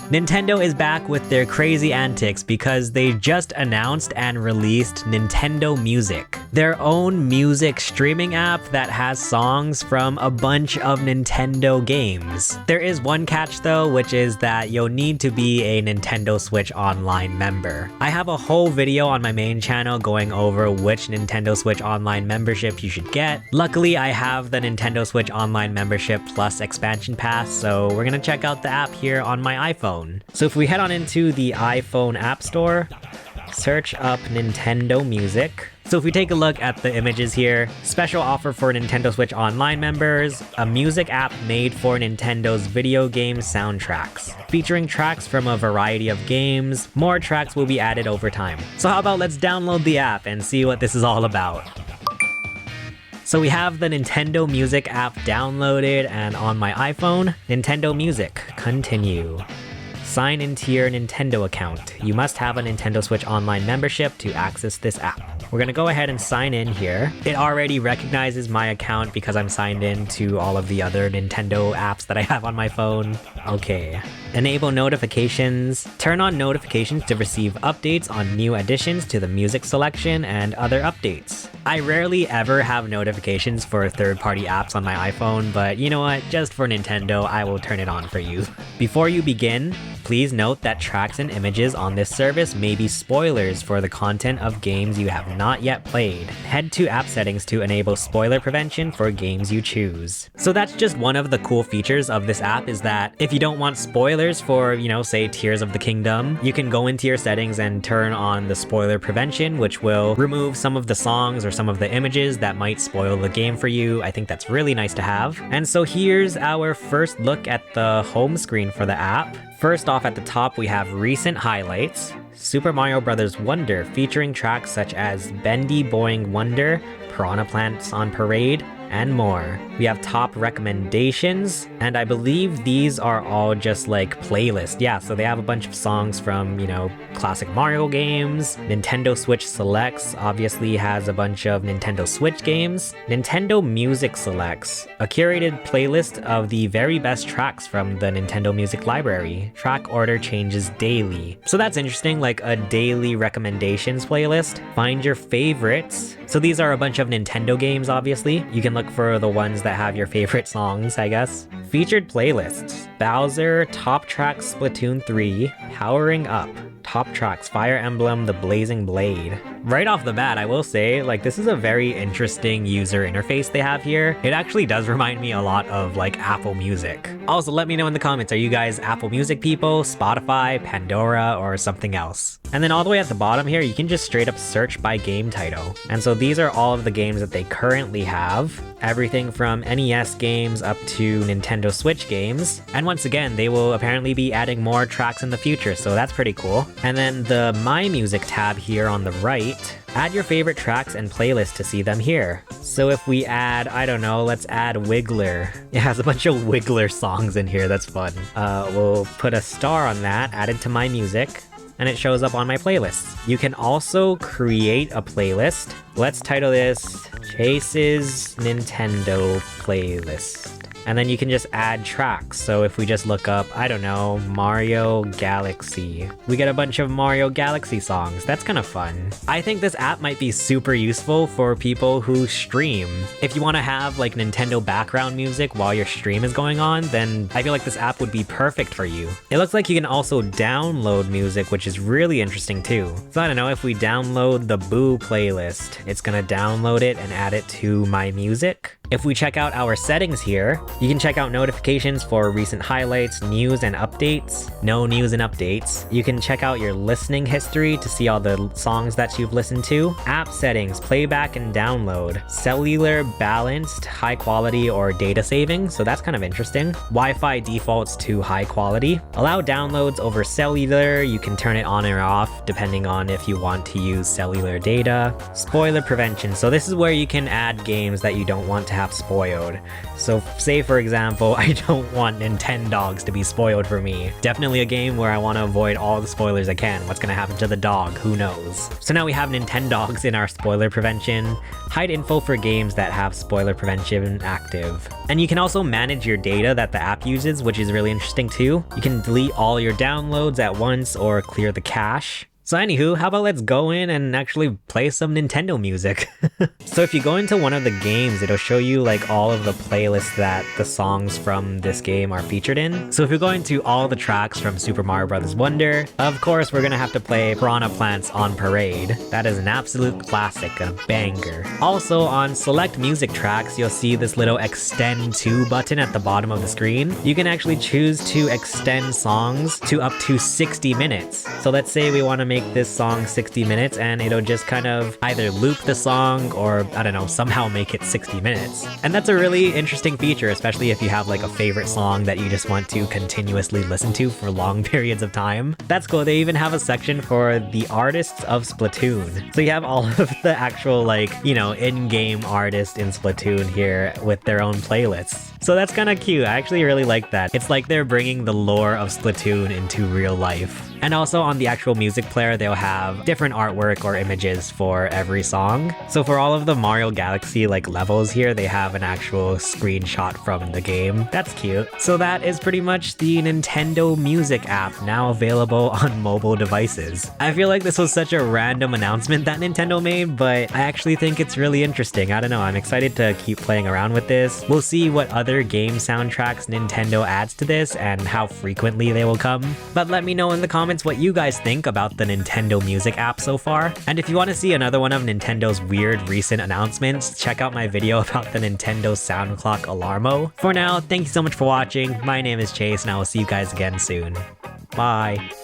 Nintendo is back with their crazy antics because they just announced and released Nintendo Music, their own music streaming app that has songs from a bunch of Nintendo games. There is one catch though, which is that you'll need to be a Nintendo Switch Online member. I have a whole video on my main channel going over which Nintendo Switch Online membership you should get. Luckily, I have the Nintendo Switch Online membership plus expansion pass, so we're gonna check out the app here on my iPhone. So if we head on into the iPhone App Store, search up Nintendo Music. So if we take a look at the images here, special offer for Nintendo Switch Online members, a music app made for Nintendo's video game soundtracks, featuring tracks from a variety of games. More tracks will be added over time. So how about let's download the app and see what this is all about. So we have the Nintendo Music app downloaded, and on my iPhone, Nintendo Music, continue. Sign into your Nintendo account. You must have a Nintendo Switch Online membership to access this app. We're gonna go ahead and sign in here. It already recognizes my account because I'm signed in to all of the other Nintendo apps that I have on my phone. Okay. Enable notifications. Turn on notifications to receive updates on new additions to the music selection and other updates. I rarely ever have notifications for third-party apps on my iPhone, but you know what? Just for Nintendo, I will turn it on for you. Before you begin, please note that tracks and images on this service may be spoilers for the content of games you have not yet played. Head to app settings to enable spoiler prevention for games you choose. So that's just one of the cool features of this app, is that if you don't want spoilers for, say Tears of the Kingdom, you can go into your settings and turn on the spoiler prevention, which will remove some of the songs or some of the images that might spoil the game for you. I think that's really nice to have. And so here's our first look at the home screen for the app. First off, at the top, we have recent highlights. Super Mario Bros. Wonder, featuring tracks such as Bendy Boing Wonder, Piranha Plants on Parade, and more. We have top recommendations, and I believe these are all just like playlists. Yeah, so they have a bunch of songs from, classic Mario games. Nintendo Switch Selects obviously has a bunch of Nintendo Switch games. Nintendo Music Selects, a curated playlist of the very best tracks from the Nintendo Music Library. Track order changes daily. So that's interesting, like a daily recommendations playlist. Find your favorites. So these are a bunch of Nintendo games, obviously. You can look for the ones that have your favorite songs, I guess. Featured playlists. Bowser, Top Tracks Splatoon 3, Powering Up, Top Tracks Fire Emblem The Blazing Blade. Right off the bat, I will say, this is a very interesting user interface they have here. It actually does remind me a lot of Apple Music. Also, let me know in the comments, are you guys Apple Music people, Spotify, Pandora, or something else? And then all the way at the bottom here, you can just straight up search by game title. And so these are all of the games that they currently have. Everything from NES games up to Nintendo Switch games. And once again, they will apparently be adding more tracks in the future, so that's pretty cool. And then the My Music tab here on the right, add your favorite tracks and playlists to see them here. So if we add, I don't know, let's add Wiggler. It has a bunch of Wiggler songs in here, that's fun. We'll put a star on that, add it to My Music, and it shows up on my playlists. You can also create a playlist. Let's title this Chase's Nintendo Playlist. And then you can just add tracks. So if we just look up, I don't know, Mario Galaxy, we get a bunch of Mario Galaxy songs. That's kind of fun. I think this app might be super useful for people who stream. If you want to have Nintendo background music while your stream is going on, then I feel like this app would be perfect for you. It looks like you can also download music, which is really interesting too. So I don't know, if we download the Boo playlist, it's gonna download it and add it to My Music. If we check out our settings here, you can check out notifications for recent highlights, news and updates. No news and updates. You can check out your listening history to see all the songs that you've listened to. App settings, playback and download. Cellular balanced, high quality or data saving, so that's kind of interesting. Wi-Fi defaults to high quality. Allow downloads over cellular. You can turn it on or off depending on if you want to use cellular data. Spoiler prevention, so this is where you can add games that you don't want to have spoiled. So say for example, I don't want Nintendogs to be spoiled for me. Definitely a game where I want to avoid all the spoilers I can. What's gonna happen to the dog? Who knows? So now we have Nintendogs in our spoiler prevention. Hide info for games that have spoiler prevention active. And you can also manage your data that the app uses, which is really interesting too. You can delete all your downloads at once or clear the cache. So anywho, how about let's go in and actually play some Nintendo music. So if you go into one of the games, it'll show you like all of the playlists that the songs from this game are featured in. So if you're going to all the tracks from Super Mario Bros. Wonder, of course we're gonna have to play Piranha Plants on Parade. That is an absolute classic, a banger. Also on select music tracks, you'll see this little extend to button at the bottom of the screen. You can actually choose to extend songs to up to 60 minutes. So let's say we want to make this song 60 minutes and it'll just kind of either loop the song or, I don't know, somehow make it 60 minutes. And that's a really interesting feature, especially if you have like a favorite song that you just want to continuously listen to for long periods of time. That's cool. They even have a section for the artists of Splatoon. So you have all of the actual like, you know, in-game artists in Splatoon here with their own playlists. So that's kind of cute. I actually really like that. It's like they're bringing the lore of Splatoon into real life. And also on the actual music player, they'll have different artwork or images for every song. So for all of the Mario Galaxy like levels here, they have an actual screenshot from the game. That's cute. So that is pretty much the Nintendo Music app now available on mobile devices. I feel like this was such a random announcement that Nintendo made, but I actually think it's really interesting. I don't know, I'm excited to keep playing around with this. We'll see what other game soundtracks Nintendo adds to this and how frequently they will come. But let me know in the comments what you guys think about the Nintendo Music app so far. And if you want to see another one of Nintendo's weird recent announcements, check out my video about the Nintendo Sound Clock Alarmo. For now, thank you so much for watching. My name is Chase and I will see you guys again soon. Bye!